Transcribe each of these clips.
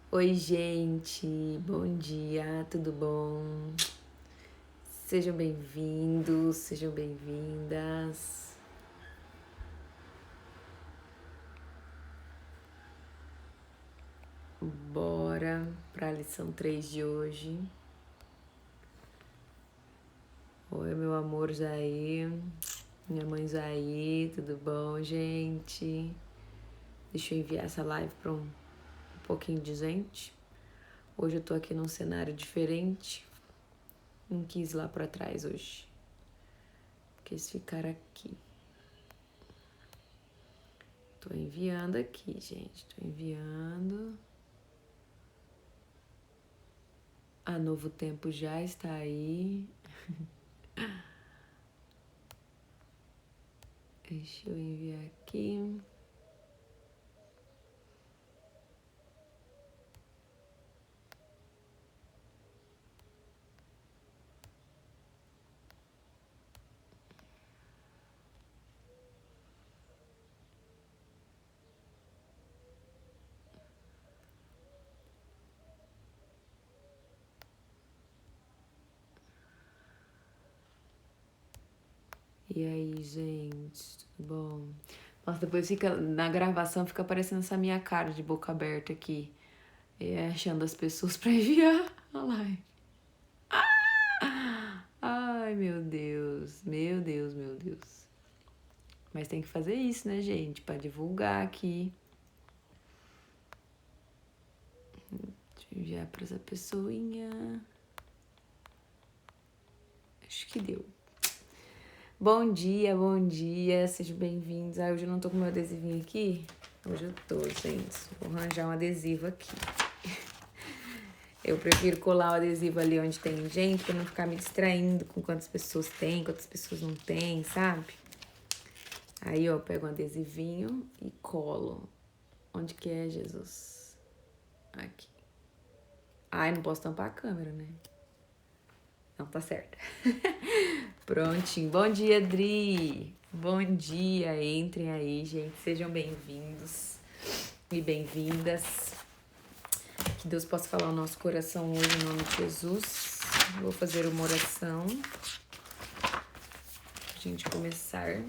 Oi, gente, bom dia, tudo bom? Sejam bem-vindos, sejam bem-vindas. Bora para a lição 3 de hoje. Oi, meu amor Jair, minha mãe Jair, tudo bom, gente? Deixa eu enviar essa live para um pouquinho de gente. Hoje eu tô aqui num cenário diferente, não quis ir lá para trás hoje, quis ficar aqui. Tô enviando aqui, gente, tô enviando. A Novo Tempo já está aí. Deixa eu enviar aqui. E aí, gente, tudo bom? Nossa, depois fica, na gravação fica aparecendo essa minha cara de boca aberta aqui, achando as pessoas pra enviar a live. Ai, meu Deus, meu Deus, meu Deus. Mas tem que fazer isso, né, gente, pra divulgar aqui. Deixa eu enviar pra essa pessoinha. Acho que deu. Bom dia, sejam bem-vindos. Hoje eu não tô com meu adesivinho aqui. Hoje eu tô, gente. Vou arranjar um adesivo aqui. Eu prefiro colar o adesivo ali onde tem gente, pra não ficar me distraindo com quantas pessoas tem, quantas pessoas não tem, sabe? Aí, ó, eu pego um adesivinho e colo. Onde que é, Jesus? Aqui. Ai, não posso tampar a câmera, né? Não, tá certo. Prontinho. Bom dia, Adri. Bom dia. Entrem aí, gente. Sejam bem-vindos e bem-vindas. Que Deus possa falar o nosso coração hoje em nome de Jesus. Vou fazer uma oração pra gente começar.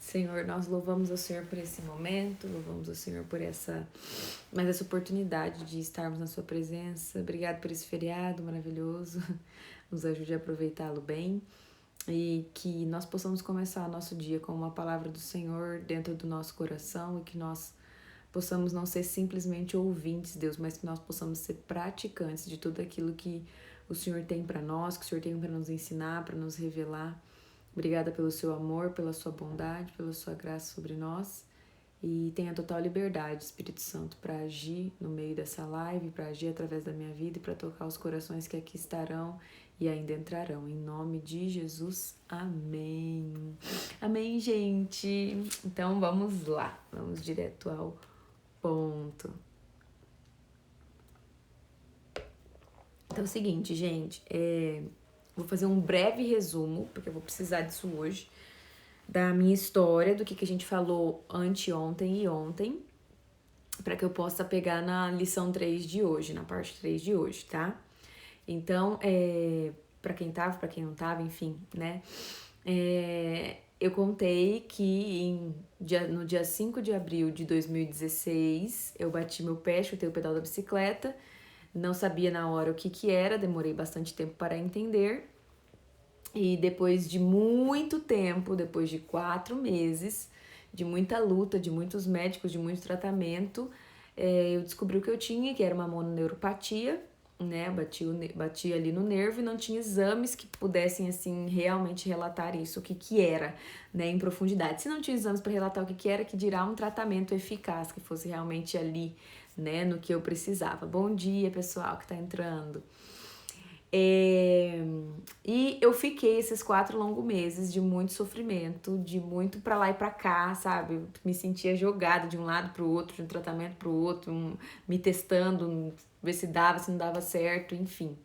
Senhor, nós louvamos ao Senhor por esse momento, louvamos ao Senhor por essa oportunidade de estarmos na sua presença. Obrigado por esse feriado maravilhoso. Nos ajude a aproveitá-lo bem e que nós possamos começar nosso dia com uma palavra do Senhor dentro do nosso coração e que nós possamos não ser simplesmente ouvintes, Deus, mas que nós possamos ser praticantes de tudo aquilo que o Senhor tem para nós, que o Senhor tem para nos ensinar, para nos revelar. Obrigada pelo seu amor, pela sua bondade, pela sua graça sobre nós. E tenha total liberdade, Espírito Santo, para agir no meio dessa live, para agir através da minha vida e para tocar os corações que aqui estarão e ainda entrarão. Em nome de Jesus, amém. Amém, gente. Então vamos lá, vamos direto ao ponto. Então é o seguinte, gente, vou fazer um breve resumo, porque eu vou precisar disso hoje, da minha história, do que a gente falou anteontem e ontem, para que eu possa pegar na lição 3 de hoje, na parte 3 de hoje, tá? Então, para quem tava, para quem não tava, enfim, né? Eu contei que no dia 5 de abril de 2016, eu bati meu pé, chutei o pedal da bicicleta, não sabia na hora o que era, demorei bastante tempo para entender. E depois de muito tempo, depois de 4 meses, de muita luta, de muitos médicos, de muito tratamento, eu descobri o que eu tinha, que era uma mononeuropatia, né? Bati ali no nervo e não tinha exames que pudessem, assim, realmente relatar isso, o que era, né, em profundidade. Se não tinha exames para relatar o que era, que dirá um tratamento eficaz, que fosse realmente ali, né, no que eu precisava. Bom dia, pessoal que tá entrando. E eu fiquei esses 4 longos meses de muito sofrimento, de muito pra lá e pra cá, sabe? Eu me sentia jogada de um lado pro outro, de um tratamento pro outro, me testando, ver se dava, se não dava certo, enfim.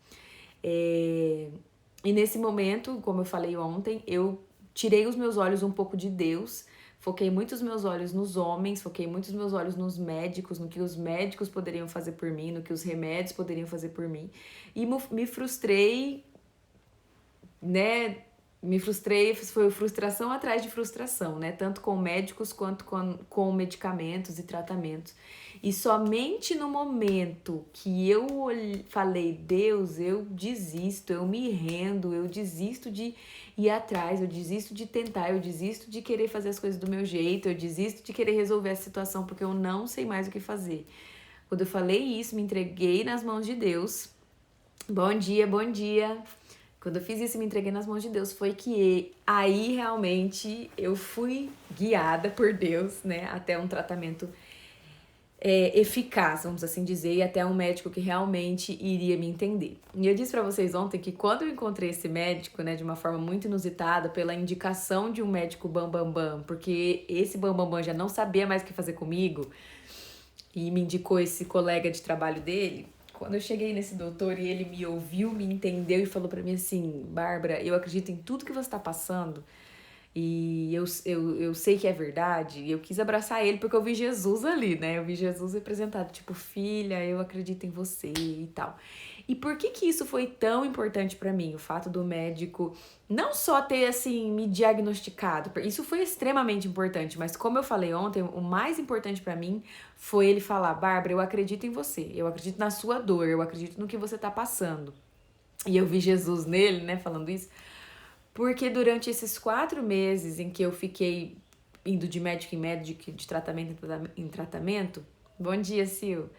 E nesse momento, como eu falei ontem, eu tirei os meus olhos um pouco de Deus, foquei muito os meus olhos nos homens, foquei muito os meus olhos nos médicos, no que os médicos poderiam fazer por mim, no que os remédios poderiam fazer por mim. E me frustrei, né? Me frustrei, foi frustração atrás de frustração, né? Tanto com médicos quanto com medicamentos e tratamentos. E somente no momento que eu falei, Deus, eu desisto, eu me rendo, eu desisto de ir atrás, eu desisto de tentar, eu desisto de querer fazer as coisas do meu jeito, eu desisto de querer resolver a situação porque eu não sei mais o que fazer. Quando eu falei isso, me entreguei nas mãos de Deus. Bom dia, bom dia. Quando eu fiz isso e me entreguei nas mãos de Deus, foi que aí realmente eu fui guiada por Deus, né, até um tratamento eficaz, vamos assim dizer, e até um médico que realmente iria me entender. E eu disse pra vocês ontem que quando eu encontrei esse médico, né, de uma forma muito inusitada, pela indicação de um médico bambambam, porque esse bambambam já não sabia mais o que fazer comigo, e me indicou esse colega de trabalho dele. Quando eu cheguei nesse doutor e ele me ouviu, me entendeu e falou pra mim assim, Bárbara, eu acredito em tudo que você tá passando e eu sei que é verdade. E eu quis abraçar ele porque eu vi Jesus ali, né? Eu vi Jesus representado, tipo, filha, eu acredito em você e tal. E por que isso foi tão importante pra mim? O fato do médico não só ter, assim, me diagnosticado, isso foi extremamente importante, mas como eu falei ontem, o mais importante pra mim foi ele falar, Bárbara, eu acredito em você, eu acredito na sua dor, eu acredito no que você tá passando. E eu vi Jesus nele, né, falando isso, porque durante esses 4 meses em que eu fiquei indo de médico em médico, de tratamento em tratamento, bom dia, Sil,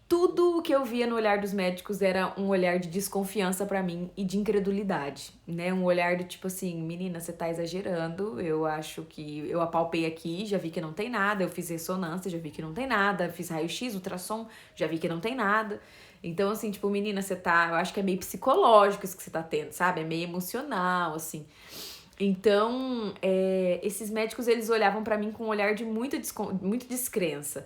tudo o que eu via no olhar dos médicos era um olhar de desconfiança pra mim e de incredulidade, né? Um olhar do tipo assim, menina, você tá exagerando, eu acho que... Eu apalpei aqui, já vi que não tem nada, eu fiz ressonância, já vi que não tem nada, fiz raio-x, ultrassom, já vi que não tem nada. Então, assim, tipo, menina, você tá... Eu acho que é meio psicológico isso que você tá tendo, sabe? É meio emocional, assim. Então, esses médicos, eles olhavam pra mim com um olhar de muita descrença.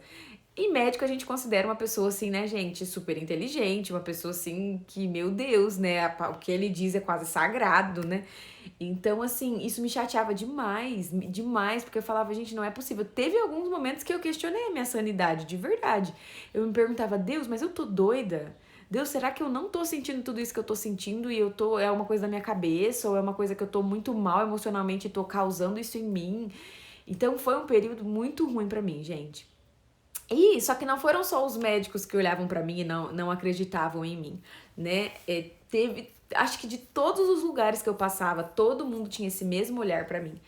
E médico a gente considera uma pessoa assim, né, gente, super inteligente, uma pessoa assim que, meu Deus, né, o que ele diz é quase sagrado, né? Então, assim, isso me chateava demais, demais, porque eu falava, gente, não é possível. Teve alguns momentos que eu questionei a minha sanidade, de verdade. Eu me perguntava, Deus, mas eu tô doida? Deus, será que eu não tô sentindo tudo isso que eu tô sentindo e é uma coisa da minha cabeça ou é uma coisa que eu tô muito mal emocionalmente e tô causando isso em mim? Então, foi um período muito ruim pra mim, gente. E só que não foram só os médicos que olhavam pra mim e não acreditavam em mim, né? Acho que de todos os lugares que eu passava, todo mundo tinha esse mesmo olhar pra mim.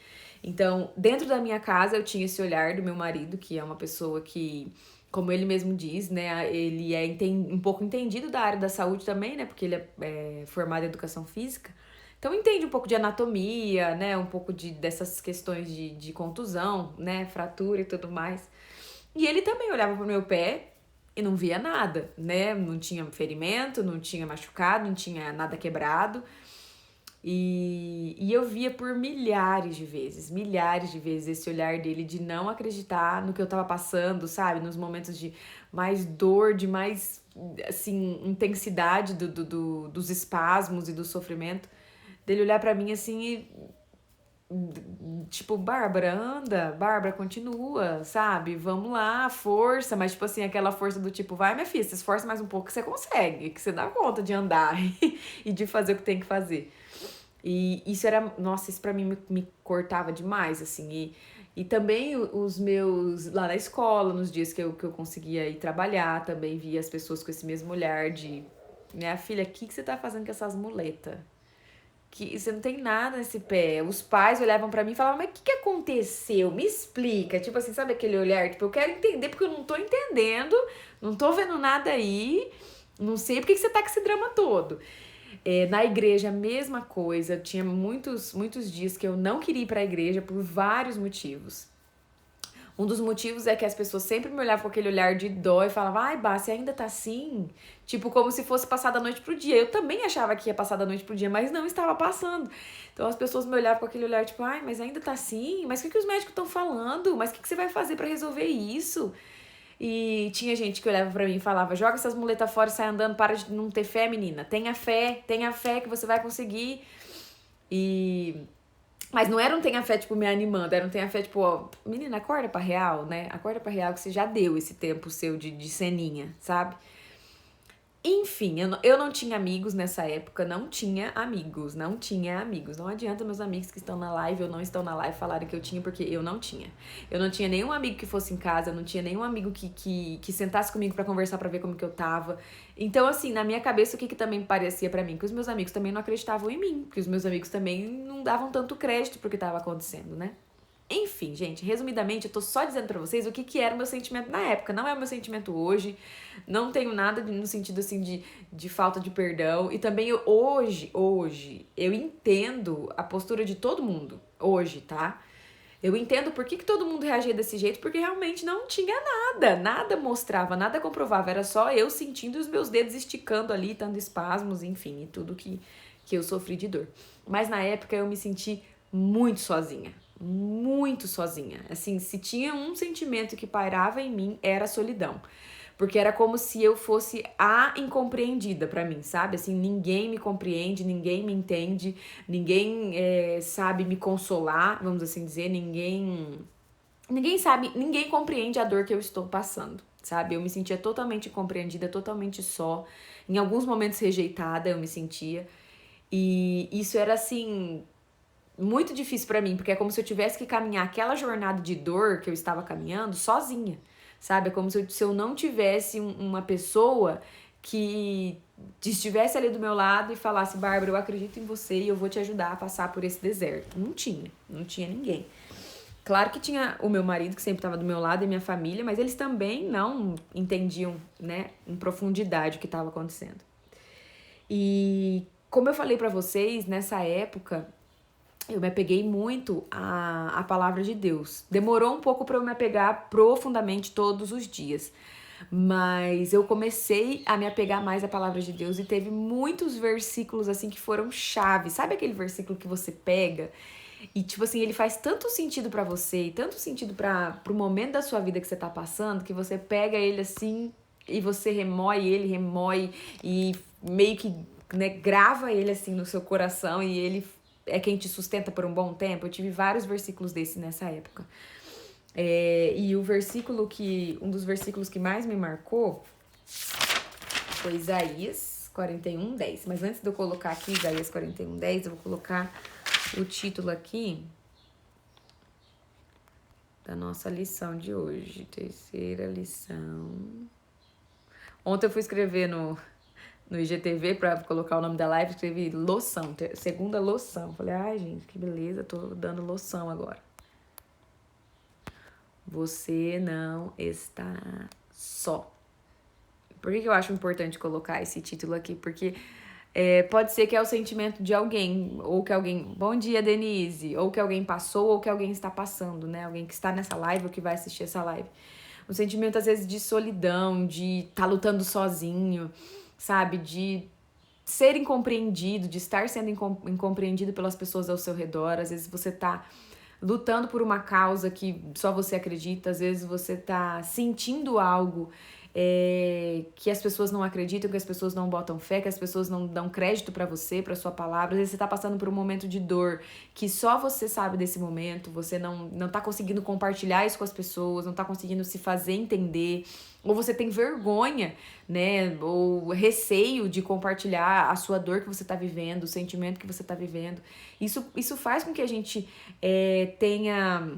Então, dentro da minha casa, eu tinha esse olhar do meu marido, que é uma pessoa que, como ele mesmo diz, né, ele é um pouco entendido da área da saúde também, né, porque ele é formado em educação física. Então, entende um pouco de anatomia, né, um pouco dessas questões de contusão, né, fratura e tudo mais. E ele também olhava pro meu pé e não via nada, né? Não tinha ferimento, não tinha machucado, não tinha nada quebrado. E eu via por milhares de vezes esse olhar dele de não acreditar no que eu tava passando, sabe? Nos momentos de mais dor, de mais, assim, intensidade dos espasmos e do sofrimento. Dele olhar pra mim assim e tipo, Bárbara, anda, Bárbara, continua, sabe? Vamos lá, força, mas tipo assim, aquela força do tipo, vai, minha filha, se esforça mais um pouco que você consegue, que você dá conta de andar e de fazer o que tem que fazer. E isso era, nossa, isso pra mim me cortava demais, assim, e também os meus, lá na escola, nos dias que eu conseguia ir trabalhar, também via as pessoas com esse mesmo olhar de, minha filha, o que você tá fazendo com essas muletas? Que você não tem nada nesse pé. Os pais olhavam pra mim e falavam, mas o que aconteceu? Me explica. Tipo assim, sabe aquele olhar? Tipo, eu quero entender porque eu não tô entendendo, não tô vendo nada aí, não sei por que você tá com esse drama todo. Na igreja, a mesma coisa. Tinha muitos dias que eu não queria ir pra igreja por vários motivos. Um dos motivos é que as pessoas sempre me olhavam com aquele olhar de dó e falavam, ai, Bá, você ainda tá assim? Tipo, como se fosse passar da noite pro dia. Eu também achava que ia passar da noite pro dia, mas não estava passando. Então as pessoas me olhavam com aquele olhar, tipo, ai, mas ainda tá assim? Mas o que os médicos estão falando? Mas o que você vai fazer pra resolver isso? E tinha gente que olhava pra mim e falava, joga essas muletas fora e sai andando, para de não ter fé, menina. Tenha fé que você vai conseguir. E Mas não era um tenha fé, tipo, me animando, era um tenha fé, tipo, ó, menina, acorda pra real, né? Acorda pra real que você já deu esse tempo seu de ceninha, sabe? Enfim, eu não tinha amigos nessa época, não tinha amigos, não tinha amigos. Não adianta meus amigos que estão na live ou não estão na live falarem que eu tinha, porque eu não tinha. Eu não tinha nenhum amigo que fosse em casa, eu não tinha nenhum amigo que sentasse comigo pra conversar, pra ver como que eu tava. Então, assim, na minha cabeça, o que também parecia pra mim? Que os meus amigos também não acreditavam em mim, que os meus amigos também não davam tanto crédito pro que tava acontecendo, né? Enfim, gente, resumidamente, eu tô só dizendo pra vocês o que era o meu sentimento na época. Não é o meu sentimento hoje, não tenho nada no sentido, assim, de falta de perdão. E também hoje, eu entendo a postura de todo mundo. Hoje, tá? Eu entendo por que todo mundo reagia desse jeito, porque realmente não tinha nada. Nada mostrava, nada comprovava. Era só eu sentindo os meus dedos esticando ali, dando espasmos, enfim, e tudo que eu sofri de dor. Mas na época eu me senti muito sozinha. Muito sozinha. Assim, se tinha um sentimento que pairava em mim, era a solidão. Porque era como se eu fosse a incompreendida pra mim, sabe? Assim, ninguém me compreende, ninguém me entende, ninguém sabe me consolar, vamos assim dizer, ninguém sabe, ninguém compreende a dor que eu estou passando, sabe? Eu me sentia totalmente incompreendida, totalmente só. Em alguns momentos rejeitada, eu me sentia. E isso era assim muito difícil pra mim, porque é como se eu tivesse que caminhar aquela jornada de dor que eu estava caminhando sozinha, sabe? É como se eu não tivesse uma pessoa que estivesse ali do meu lado e falasse, Bárbara, eu acredito em você e eu vou te ajudar a passar por esse deserto. Não tinha ninguém. Claro que tinha o meu marido, que sempre estava do meu lado, e minha família, mas eles também não entendiam, né, em profundidade o que estava acontecendo. E como eu falei pra vocês, nessa época, eu me apeguei muito à palavra de Deus. Demorou um pouco para eu me apegar profundamente todos os dias. Mas eu comecei a me apegar mais à palavra de Deus e teve muitos versículos assim que foram chave. Sabe aquele versículo que você pega e tipo assim, ele faz tanto sentido pra você e tanto sentido para pro momento da sua vida que você tá passando, que você pega ele assim e você remói e meio que, né, grava ele assim no seu coração e ele é quem te sustenta por um bom tempo. Eu tive vários versículos desse nessa época. E um dos versículos que mais me marcou foi Isaías 41:10. Mas antes de eu colocar aqui Isaías 41:10, eu vou colocar o título aqui da nossa lição de hoje. Terceira lição. Ontem eu fui escrever no IGTV pra colocar o nome da live, escrevi loção, segunda loção. Falei, ai gente, que beleza, tô dando loção agora. Você não está só. Por que eu acho importante colocar esse título aqui? Porque pode ser que é o sentimento de alguém, ou que alguém... Bom dia, Denise! Ou que alguém passou, ou que alguém está passando, né? Alguém que está nessa live, ou que vai assistir essa live. Um sentimento, às vezes, de solidão, de estar lutando sozinho, sabe? De ser incompreendido, de estar sendo incompreendido pelas pessoas ao seu redor. Às vezes você tá lutando por uma causa que só você acredita, às vezes você tá sentindo algo que as pessoas não acreditam, que as pessoas não botam fé, que as pessoas não dão crédito pra você, pra sua palavra. Às vezes você tá passando por um momento de dor que só você sabe desse momento, você não tá conseguindo compartilhar isso com as pessoas, não tá conseguindo se fazer entender, ou você tem vergonha, né, ou receio de compartilhar a sua dor que você tá vivendo, o sentimento que você tá vivendo. Isso faz com que a gente tenha...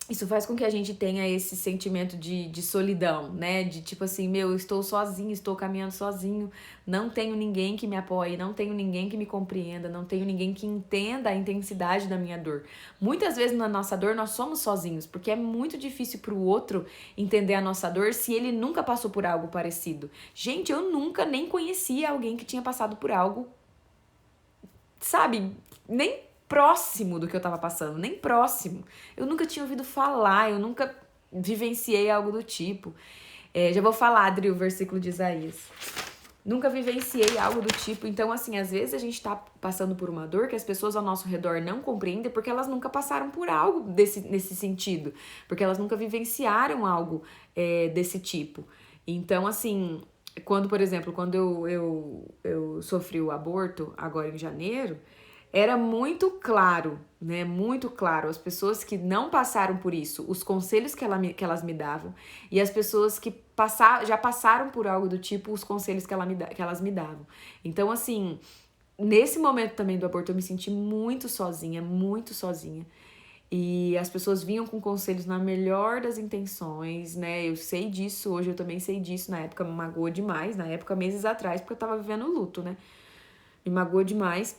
Isso faz com que a gente tenha esse sentimento de solidão, né? De tipo assim, eu estou sozinho, estou caminhando sozinho, não tenho ninguém que me apoie, não tenho ninguém que me compreenda, não tenho ninguém que entenda a intensidade da minha dor. Muitas vezes na nossa dor nós somos sozinhos, porque é muito difícil pro outro entender a nossa dor se ele nunca passou por algo parecido. Gente, eu nunca nem conhecia alguém que tinha passado por algo, sabe? Nem próximo do que eu tava passando, nem próximo. Eu nunca tinha ouvido falar, eu nunca vivenciei algo do tipo. Já vou falar, Adri, o versículo de Isaías. Nunca vivenciei algo do tipo. Então, assim, às vezes a gente tá passando por uma dor que as pessoas ao nosso redor não compreendem porque elas nunca passaram por algo nesse sentido. Porque elas nunca vivenciaram algo desse tipo. Então, assim, por exemplo, quando eu sofri o aborto, agora em janeiro, era muito claro, né? Muito claro. As pessoas que não passaram por isso, os conselhos que elas me davam, e as pessoas que já passaram por algo do tipo, os conselhos que elas me davam. Então, assim, nesse momento também do aborto, eu me senti muito sozinha, muito sozinha. E as pessoas vinham com conselhos na melhor das intenções, né? Eu sei disso, hoje eu também sei disso. Na época me magoou demais, na época, meses atrás, porque eu tava vivendo luto, né? Me magoou demais.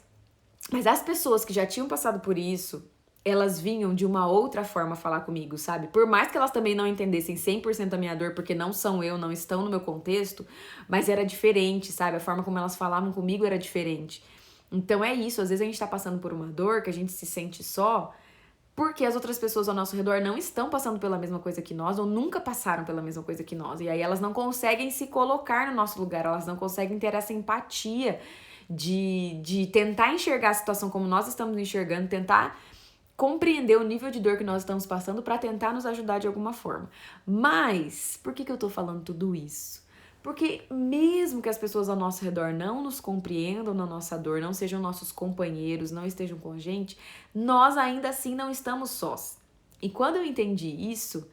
Mas as pessoas que já tinham passado por isso, elas vinham de uma outra forma falar comigo, sabe? Por mais que elas também não entendessem 100% a minha dor, porque não são eu, não estão no meu contexto, mas era diferente, sabe? A forma como elas falavam comigo era diferente. Então é isso, às vezes a gente tá passando por uma dor que a gente se sente só, porque as outras pessoas ao nosso redor não estão passando pela mesma coisa que nós, ou nunca passaram pela mesma coisa que nós. E aí elas não conseguem se colocar no nosso lugar, elas não conseguem ter essa empatia de tentar enxergar a situação como nós estamos enxergando, tentar compreender o nível de dor que nós estamos passando para tentar nos ajudar de alguma forma. Mas, por que eu tô falando tudo isso? Porque mesmo que as pessoas ao nosso redor não nos compreendam na nossa dor, não sejam nossos companheiros, não estejam com a gente, nós ainda assim não estamos sós. E quando eu entendi isso,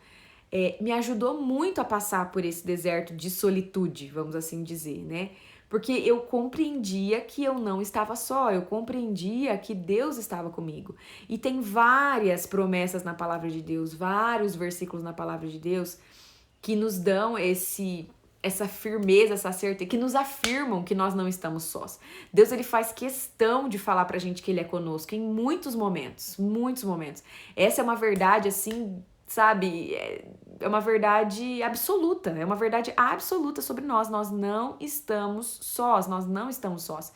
me ajudou muito a passar por esse deserto de solitude, vamos assim dizer, né? Porque eu compreendia que eu não estava só, eu compreendia que Deus estava comigo. E tem várias promessas na palavra de Deus, vários versículos na palavra de Deus que nos dão essa firmeza, essa certeza, que nos afirmam que nós não estamos sós. Deus, ele faz questão de falar pra gente que ele é conosco em muitos momentos, muitos momentos. Essa é uma verdade, assim, sabe, é uma verdade absoluta, é uma verdade absoluta sobre nós. Nós não estamos sós, nós não estamos sós.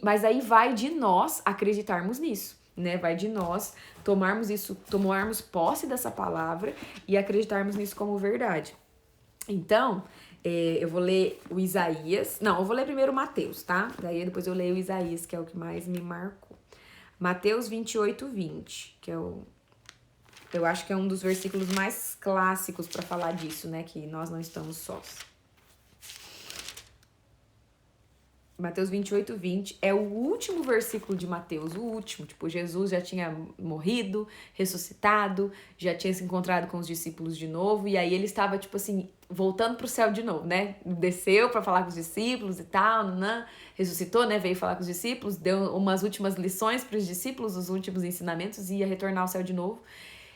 Mas aí vai de nós acreditarmos nisso, né? Vai de nós tomarmos posse dessa palavra e acreditarmos nisso como verdade. Então, eu vou ler o Isaías. Não, eu vou ler primeiro o Mateus, tá? Daí depois eu leio o Isaías, que é o que mais me marcou. Mateus 28:20, que é eu acho que é um dos versículos mais clássicos para falar disso, né? Que nós não estamos sós. Mateus 28:20 é o último versículo de Mateus, o último. Tipo, Jesus já tinha morrido, ressuscitado, já tinha se encontrado com os discípulos de novo, e aí ele estava, tipo assim, voltando pro céu de novo, né? Desceu para falar com os discípulos e tal, ressuscitou, né? Veio falar com os discípulos, deu umas últimas lições para os discípulos, os últimos ensinamentos, e ia retornar ao céu de novo.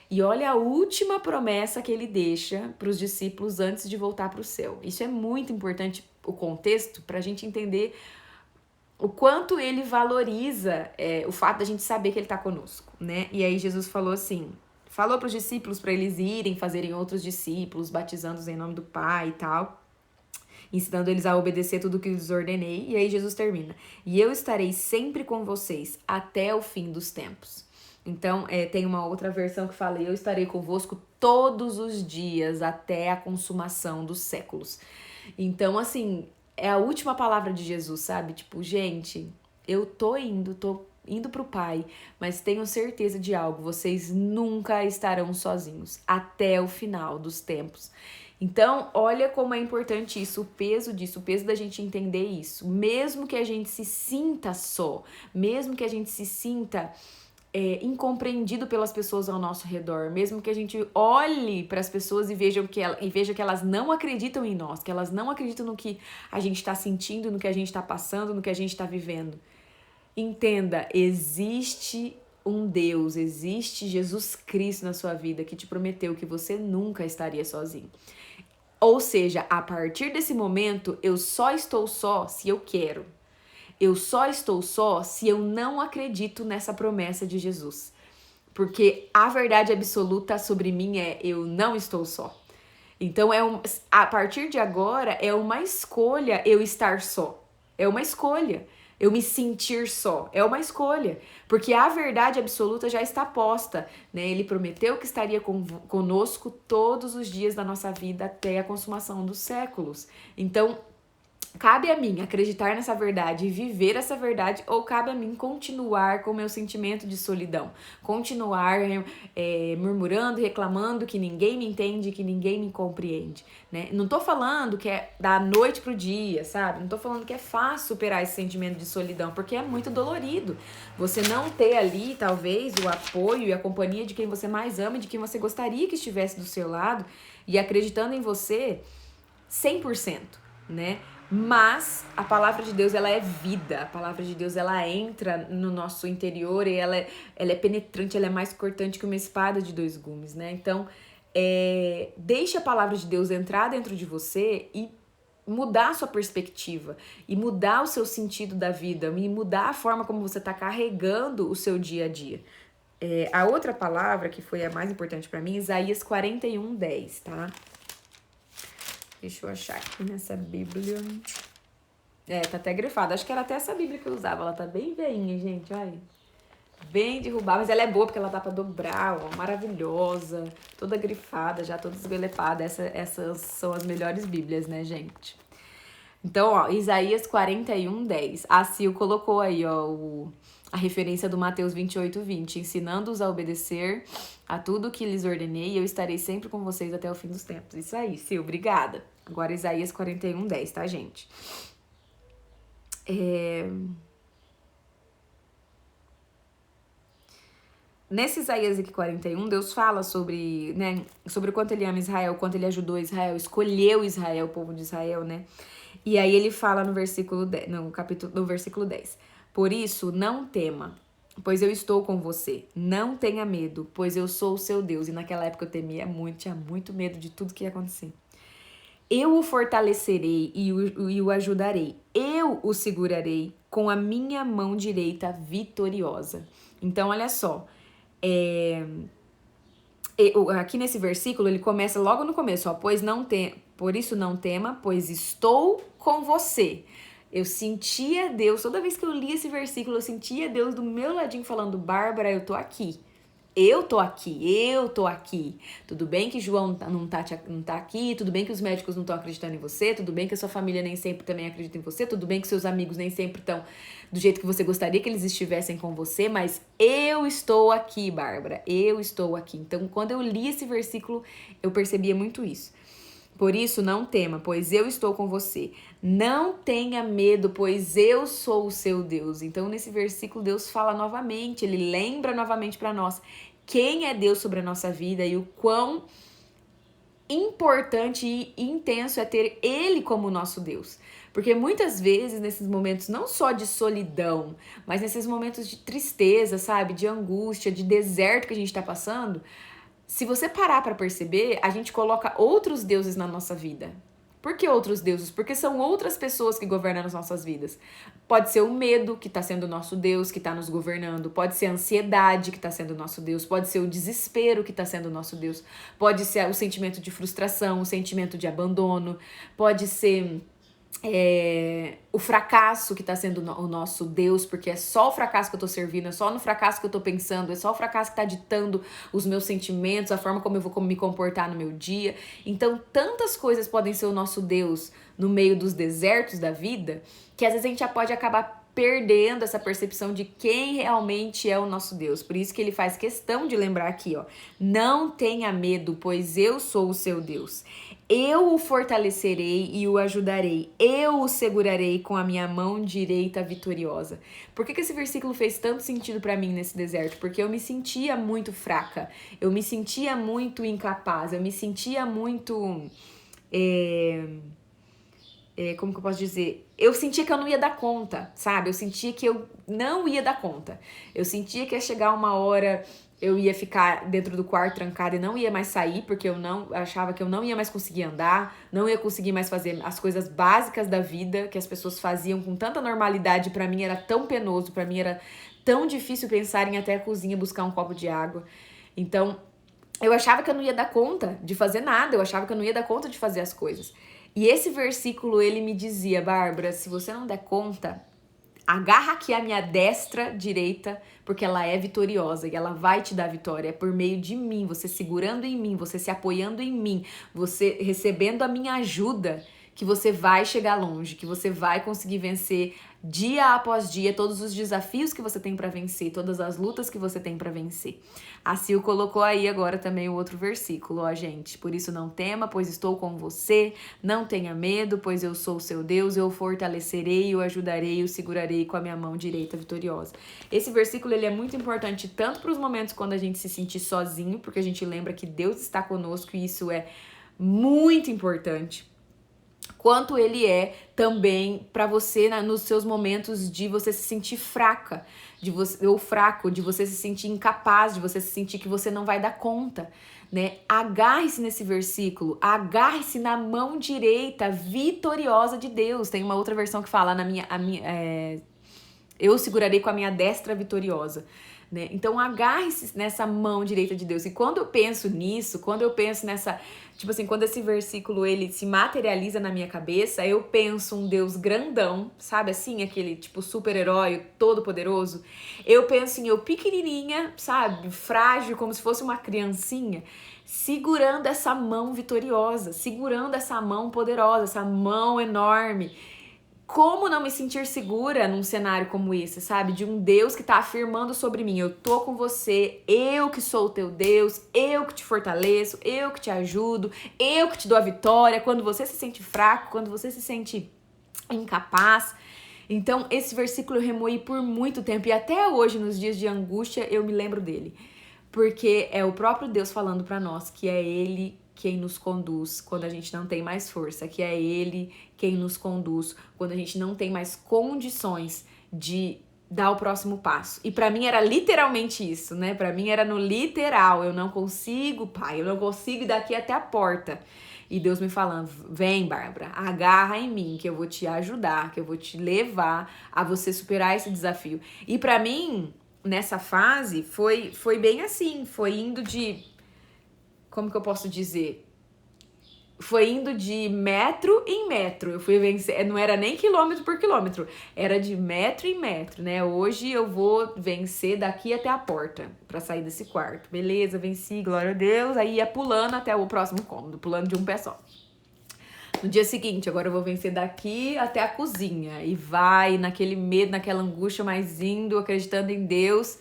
E olha a última promessa que ele deixa para os discípulos antes de voltar para o céu. Isso é muito importante, o contexto, para a gente entender o quanto ele valoriza o fato da gente saber que ele está conosco, né? E aí Jesus falou assim, falou para os discípulos para eles irem, fazerem outros discípulos, batizando-os em nome do Pai e tal, ensinando eles a obedecer tudo o que lhes ordenei. E aí Jesus termina, e eu estarei sempre com vocês até o fim dos tempos. Então, tem uma outra versão que fala, eu estarei convosco todos os dias até a consumação dos séculos. Então, assim, é a última palavra de Jesus, sabe? Tipo, gente, eu tô indo pro Pai, mas tenho certeza de algo, vocês nunca estarão sozinhos até o final dos tempos. Então, olha como é importante isso, o peso disso, o peso da gente entender isso. Mesmo que a gente se sinta só, mesmo que a gente se sinta incompreendido pelas pessoas ao nosso redor, mesmo que a gente olhe para as pessoas e veja que elas não acreditam em nós, que elas não acreditam no que a gente está sentindo, no que a gente está passando, no que a gente está vivendo. Entenda, existe um Deus, existe Jesus Cristo na sua vida que te prometeu que você nunca estaria sozinho. Ou seja, a partir desse momento, eu só estou só se eu quero. Eu só estou só se eu não acredito nessa promessa de Jesus. Porque a verdade absoluta sobre mim é eu não estou só. Então, a partir de agora, é uma escolha eu estar só. É uma escolha. Eu me sentir só. É uma escolha. Porque a verdade absoluta já está posta, né? Ele prometeu que estaria conosco todos os dias da nossa vida até a consumação dos séculos. Então, Cabe a mim acreditar nessa verdade e viver essa verdade, ou cabe a mim continuar com o meu sentimento de solidão? Continuar murmurando, reclamando que ninguém me entende, que ninguém me compreende, né? Não tô falando que é da noite pro dia, sabe? Não tô falando que é fácil superar esse sentimento de solidão, porque é muito dolorido. Você não ter ali, talvez, o apoio e a companhia de quem você mais ama, de quem você gostaria que estivesse do seu lado e acreditando em você 100%, né? Mas a palavra de Deus, ela é vida. A palavra de Deus, ela entra no nosso interior e ela é penetrante, ela é mais cortante que uma espada de dois gumes, né? Então, deixe a palavra de Deus entrar dentro de você e mudar a sua perspectiva, e mudar o seu sentido da vida, e mudar a forma como você está carregando o seu dia a dia. A outra palavra, que foi a mais importante para mim, Isaías 41:10, tá? Deixa eu achar aqui nessa Bíblia. Tá até grifada. Acho que era até essa Bíblia que eu usava. Ela tá bem veinha, gente, olha. Bem derrubada, mas ela é boa porque ela dá pra dobrar, ó. Maravilhosa. Toda grifada, já toda esbelepada. Essas são as melhores Bíblias, né, gente? Então, ó, Isaías 41:10. A Sil colocou aí, ó, a referência do Mateus 28:20. Ensinando-os a obedecer a tudo que lhes ordenei, e eu estarei sempre com vocês até o fim dos tempos. Isso aí, Sil, obrigada. Agora, Isaías 41:10, tá, gente? Nesse Isaías aqui 41, Deus fala sobre, né, sobre o quanto ele ama Israel, o quanto ele ajudou Israel, escolheu Israel, o povo de Israel, né? E aí ele fala no versículo 10, no versículo 10. Por isso, não tema, pois eu estou com você. Não tenha medo, pois eu sou o seu Deus. E naquela época eu temia muito, tinha muito medo de tudo que ia acontecer. Eu o fortalecerei e o ajudarei. Eu o segurarei com a minha mão direita vitoriosa. Então, olha só. Aqui nesse versículo, ele começa logo no começo, ó. Por isso não tema, pois estou com você. Eu sentia Deus, toda vez que eu li esse versículo, eu sentia Deus do meu ladinho falando, Bárbara, eu tô aqui. Eu tô aqui. Tudo bem que João não tá aqui, tudo bem que os médicos não estão acreditando em você, tudo bem que a sua família nem sempre também acredita em você, tudo bem que seus amigos nem sempre estão do jeito que você gostaria que eles estivessem com você, mas eu estou aqui, Bárbara, eu estou aqui. Então, quando eu li esse versículo, eu percebia muito isso. Por isso, não tema, pois eu estou com você. Não tenha medo, pois eu sou o seu Deus. Então, nesse versículo, Deus fala novamente, ele lembra novamente para nós quem é Deus sobre a nossa vida e o quão importante e intenso é ter Ele como nosso Deus. Porque muitas vezes, nesses momentos não só de solidão, mas nesses momentos de tristeza, sabe? De angústia, de deserto que a gente tá passando, se você parar para perceber, a gente coloca outros deuses na nossa vida. Por que outros deuses? Porque são outras pessoas que governam as nossas vidas. Pode ser o medo, que está sendo o nosso Deus, que está nos governando. Pode ser a ansiedade, que está sendo o nosso Deus. Pode ser o desespero, que está sendo o nosso Deus. Pode ser o sentimento de frustração, o sentimento de abandono. Pode ser o fracasso que está sendo o nosso Deus, porque é só o fracasso que eu tô servindo, é só no fracasso que eu tô pensando, é só o fracasso que tá ditando os meus sentimentos, a forma como eu vou me comportar no meu dia. Então, tantas coisas podem ser o nosso Deus no meio dos desertos da vida, que às vezes a gente já pode acabar perdendo essa percepção de quem realmente é o nosso Deus. Por isso que ele faz questão de lembrar aqui, ó. Não tenha medo, pois eu sou o seu Deus. Eu o fortalecerei e o ajudarei. Eu o segurarei com a minha mão direita vitoriosa. Por que esse versículo fez tanto sentido para mim nesse deserto? Porque eu me sentia muito fraca. Eu me sentia muito incapaz. Eu me sentia muito... como que eu posso dizer? Eu sentia que eu não ia dar conta, sabe? Eu sentia que eu não ia dar conta. Eu sentia que ia chegar uma hora... eu ia ficar dentro do quarto trancada e não ia mais sair, porque eu achava que eu não ia mais conseguir andar, não ia conseguir mais fazer as coisas básicas da vida que as pessoas faziam com tanta normalidade. Pra mim era tão penoso, pra mim era tão difícil pensar em ir até a cozinha buscar um copo de água. Então, eu achava que eu não ia dar conta de fazer nada, eu achava que eu não ia dar conta de fazer as coisas. E esse versículo, ele me dizia, Bárbara, se você não der conta... agarra aqui a minha destra direita, porque ela é vitoriosa e ela vai te dar vitória. É por meio de mim, você segurando em mim, você se apoiando em mim, você recebendo a minha ajuda, que você vai chegar longe, que você vai conseguir vencer dia após dia todos os desafios que você tem para vencer, todas as lutas que você tem para vencer. A Sil colocou aí agora também o outro versículo, ó, gente. Por isso não tema, pois estou com você. Não tenha medo, pois eu sou o seu Deus. Eu o fortalecerei, o ajudarei, o segurarei com a minha mão direita vitoriosa. Esse versículo ele é muito importante tanto para os momentos quando a gente se sentir sozinho, porque a gente lembra que Deus está conosco e isso é muito importante, quanto ele é também para você nos seus momentos de você se sentir fraca, ou fraco, de você se sentir incapaz, de você se sentir que você não vai dar conta, né? Agarre-se nesse versículo, agarre-se na mão direita vitoriosa de Deus. Tem uma outra versão que fala eu segurarei com a minha destra vitoriosa. Né? Então agarre-se nessa mão direita de Deus. E quando eu penso nisso, quando eu penso nessa, tipo assim, quando esse versículo ele se materializa na minha cabeça, eu penso um Deus grandão, sabe assim, aquele tipo super-herói todo poderoso. Eu penso em eu pequenininha, sabe, frágil, como se fosse uma criancinha, segurando essa mão vitoriosa, segurando essa mão poderosa, essa mão enorme. Como não me sentir segura num cenário como esse, sabe? De um Deus que tá afirmando sobre mim, eu tô com você, eu que sou o teu Deus, eu que te fortaleço, eu que te ajudo, eu que te dou a vitória, quando você se sente fraco, quando você se sente incapaz. Então, esse versículo eu remoí por muito tempo e até hoje, nos dias de angústia, eu me lembro dele. Porque é o próprio Deus falando pra nós que é Ele quem nos conduz quando a gente não tem mais força, que é Ele quem nos conduz quando a gente não tem mais condições de dar o próximo passo. E pra mim era literalmente isso, né? Pra mim era no literal, eu não consigo, pai, eu não consigo ir daqui até a porta. E Deus me falando, vem, Bárbara, agarra em mim, que eu vou te ajudar, que eu vou te levar a você superar esse desafio. E pra mim, nessa fase, foi bem assim, foi indo de... Como que eu posso dizer? Foi indo de metro em metro. Eu fui vencer, não era nem quilômetro por quilômetro, era de metro em metro, né? Hoje eu vou vencer daqui até a porta pra sair desse quarto. Beleza, venci, glória a Deus. Aí ia pulando até o próximo cômodo, pulando de um pé só. No dia seguinte, agora eu vou vencer daqui até a cozinha. E vai naquele medo, naquela angústia, mas indo, acreditando em Deus.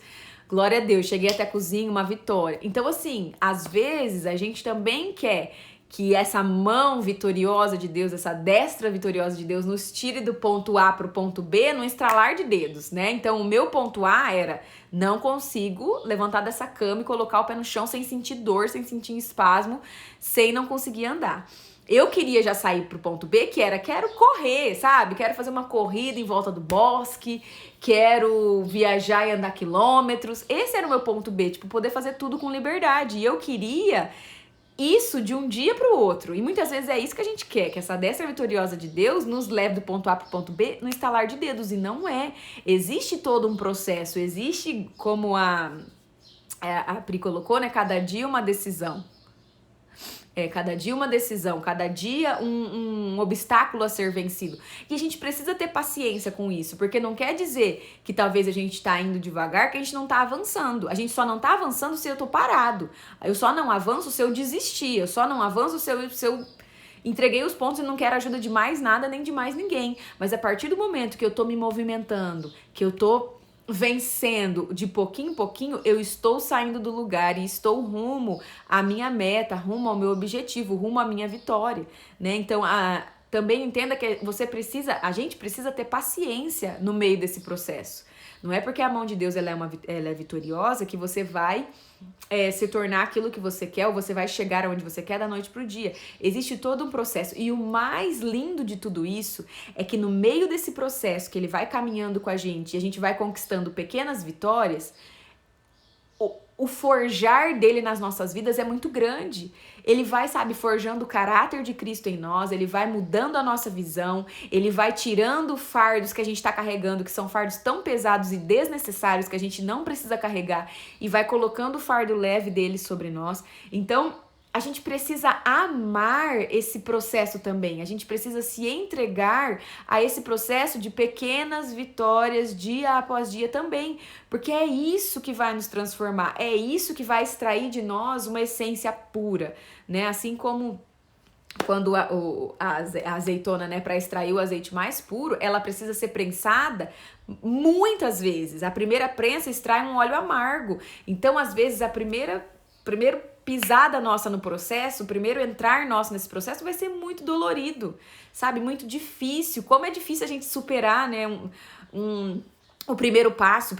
Glória a Deus, cheguei até a cozinha, uma vitória. Então, assim, às vezes a gente também quer que essa mão vitoriosa de Deus, essa destra vitoriosa de Deus nos tire do ponto A pro ponto B no estralar de dedos, né? Então, o meu ponto A era, não consigo levantar dessa cama e colocar o pé no chão sem sentir dor, sem sentir espasmo, sem não conseguir andar. Eu queria já sair pro ponto B, que era, quero correr, sabe? Quero fazer uma corrida em volta do bosque, quero viajar e andar quilômetros. Esse era o meu ponto B, tipo, poder fazer tudo com liberdade. E eu queria isso de um dia pro outro. E muitas vezes é isso que a gente quer, que essa destra vitoriosa de Deus nos leve do ponto A pro ponto B no estalar de dedos. E não é. Existe todo um processo, existe, como a Pri colocou, né? Cada dia uma decisão. Cada dia uma decisão, cada dia um obstáculo a ser vencido. E a gente precisa ter paciência com isso, porque não quer dizer que talvez a gente tá indo devagar, que a gente não tá avançando. A gente só não tá avançando se eu tô parado. Eu só não avanço se eu desistir. Eu só não avanço se eu entreguei os pontos e não quero ajuda de mais nada, nem de mais ninguém. Mas a partir do momento que eu tô me movimentando, que eu tô vencendo de pouquinho em pouquinho, eu estou saindo do lugar e estou rumo à minha meta, rumo ao meu objetivo, rumo à minha vitória, né? Então, também entenda que a gente precisa ter paciência no meio desse processo. Não é porque a mão de Deus ela é vitoriosa que você vai se tornar aquilo que você quer, ou você vai chegar aonde você quer da noite pro dia. Existe todo um processo. E o mais lindo de tudo isso é que no meio desse processo que ele vai caminhando com a gente e a gente vai conquistando pequenas vitórias, o forjar dele nas nossas vidas é muito grande. Ele vai, forjando o caráter de Cristo em nós, ele vai mudando a nossa visão, ele vai tirando fardos que a gente está carregando, que são fardos tão pesados e desnecessários que a gente não precisa carregar, e vai colocando o fardo leve dele sobre nós. Então, a gente precisa amar esse processo também. A gente precisa se entregar a esse processo de pequenas vitórias dia após dia também. Porque é isso que vai nos transformar. É isso que vai extrair de nós uma essência pura, né? Assim como quando a azeitona, né, para extrair o azeite mais puro, ela precisa ser prensada muitas vezes. A primeira prensa extrai um óleo amargo. Então, às vezes, primeiro pisada nossa no processo, o primeiro entrar nosso nesse processo vai ser muito dolorido, sabe? Muito difícil. Como é difícil a gente superar, né, o primeiro passo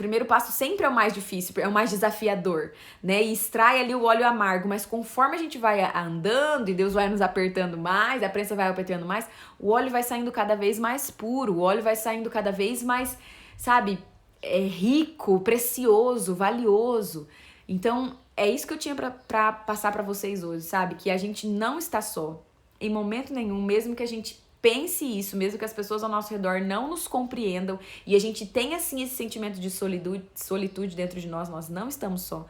sempre é o mais difícil, é o mais desafiador, né? E extrai ali o óleo amargo, mas conforme a gente vai andando e Deus vai nos apertando mais, a prensa vai apertando mais, o óleo vai saindo cada vez mais puro, o óleo vai saindo cada vez mais, sabe, rico, precioso, valioso. Então, é isso que eu tinha pra passar pra vocês hoje, sabe? Que a gente não está só, em momento nenhum, mesmo que a gente pense isso, mesmo que as pessoas ao nosso redor não nos compreendam e a gente tenha, assim, esse sentimento de solitude dentro de nós, nós não estamos só.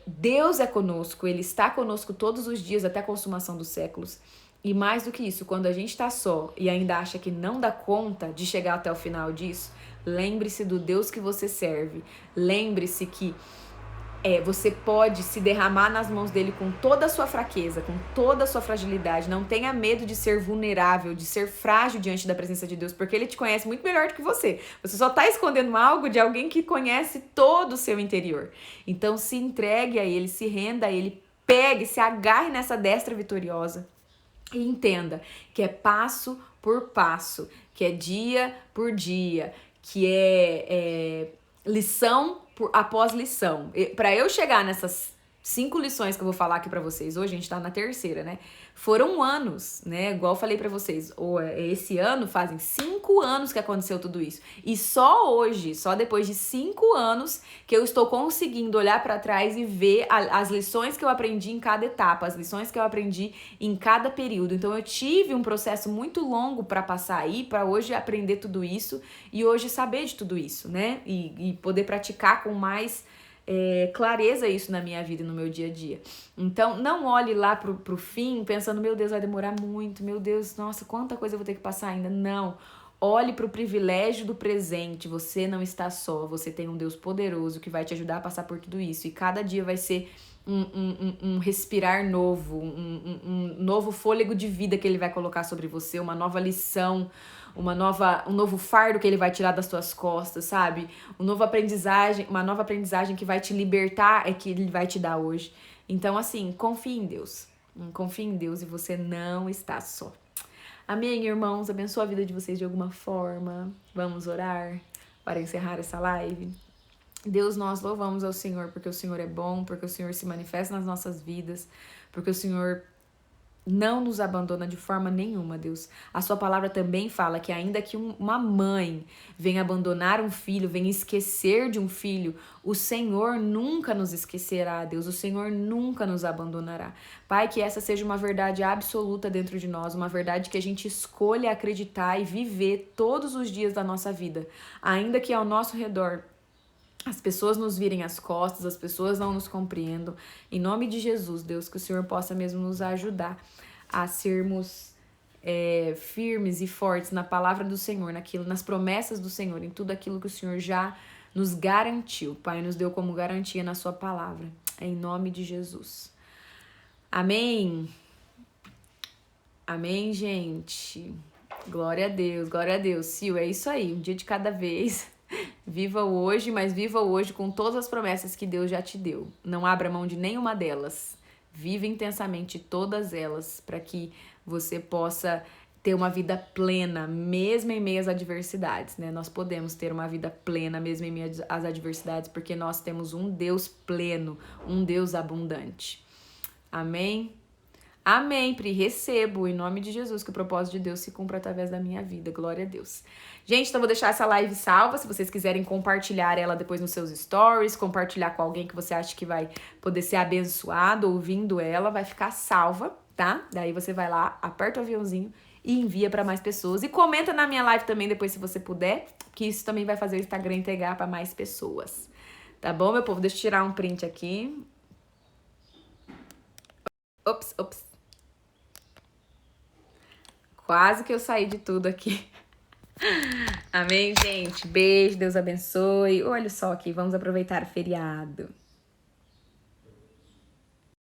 Deus é conosco, Ele está conosco todos os dias até a consumação dos séculos. E mais do que isso, quando a gente está só e ainda acha que não dá conta de chegar até o final disso, lembre-se do Deus que você serve. Lembre-se que você pode se derramar nas mãos dele com toda a sua fraqueza, com toda a sua fragilidade. Não tenha medo de ser vulnerável, de ser frágil diante da presença de Deus, porque ele te conhece muito melhor do que você. Você só está escondendo algo de alguém que conhece todo o seu interior. Então se entregue a ele, se renda a ele, pegue, se agarre nessa destra vitoriosa e entenda que é passo por passo, que é dia por dia, que é lição após lição. Para eu chegar nessas 5 lições que eu vou falar aqui para vocês hoje, a gente tá na terceira, né? Foram anos, né? Igual eu falei para vocês, esse ano fazem 5 anos que aconteceu tudo isso. E só hoje, só depois de 5 anos, que eu estou conseguindo olhar para trás e ver as lições que eu aprendi em cada etapa, as lições que eu aprendi em cada período. Então eu tive um processo muito longo para passar aí, para hoje aprender tudo isso e hoje saber de tudo isso, né? E poder praticar com mais clareza isso na minha vida e no meu dia a dia. Então, não olhe lá pro fim pensando, meu Deus, vai demorar muito, meu Deus, nossa, quanta coisa eu vou ter que passar ainda. Não. Olhe pro privilégio do presente. Você não está só. Você tem um Deus poderoso que vai te ajudar a passar por tudo isso. E cada dia vai ser um respirar novo, um novo fôlego de vida que ele vai colocar sobre você, uma nova lição, um novo fardo que ele vai tirar das tuas costas, sabe? Uma nova aprendizagem que vai te libertar é que ele vai te dar hoje. Então, assim, confie em Deus. Confie em Deus e você não está só. Amém, irmãos? Abençoa a vida de vocês de alguma forma. Vamos orar para encerrar essa live. Deus, nós louvamos ao Senhor porque o Senhor é bom, porque o Senhor se manifesta nas nossas vidas, porque o Senhor não nos abandona de forma nenhuma, Deus. A sua palavra também fala que ainda que uma mãe venha abandonar um filho, venha esquecer de um filho, o Senhor nunca nos esquecerá, Deus. O Senhor nunca nos abandonará. Pai, que essa seja uma verdade absoluta dentro de nós, uma verdade que a gente escolha acreditar e viver todos os dias da nossa vida. Ainda que ao nosso redor as pessoas nos virem as costas, as pessoas não nos compreendam. Em nome de Jesus, Deus, que o Senhor possa mesmo nos ajudar a sermos firmes e fortes na palavra do Senhor, nas promessas do Senhor, em tudo aquilo que o Senhor já nos garantiu. Pai, nos deu como garantia na sua palavra. Em nome de Jesus. Amém. Amém, gente. Glória a Deus, glória a Deus. Sil, é isso aí, um dia de cada vez. Viva o hoje, mas viva o hoje com todas as promessas que Deus já te deu. Não abra mão de nenhuma delas. Viva intensamente todas elas para que você possa ter uma vida plena, mesmo em meio às adversidades, né? Nós podemos ter uma vida plena, mesmo em meio às adversidades, porque nós temos um Deus pleno, um Deus abundante. Amém? Amém, Pri, recebo em nome de Jesus que o propósito de Deus se cumpra através da minha vida, glória a Deus. Gente, então vou deixar essa live salva, se vocês quiserem compartilhar ela depois nos seus stories, compartilhar com alguém que você acha que vai poder ser abençoado ouvindo ela, vai ficar salva, tá? Daí você vai lá, aperta o aviãozinho e envia para mais pessoas. E comenta na minha live também depois se você puder, que isso também vai fazer o Instagram entregar para mais pessoas. Tá bom, meu povo? Deixa eu tirar um print aqui. Ops. Quase que eu saí de tudo aqui. Amém, gente? Beijo, Deus abençoe. Olha só aqui, vamos aproveitar o feriado.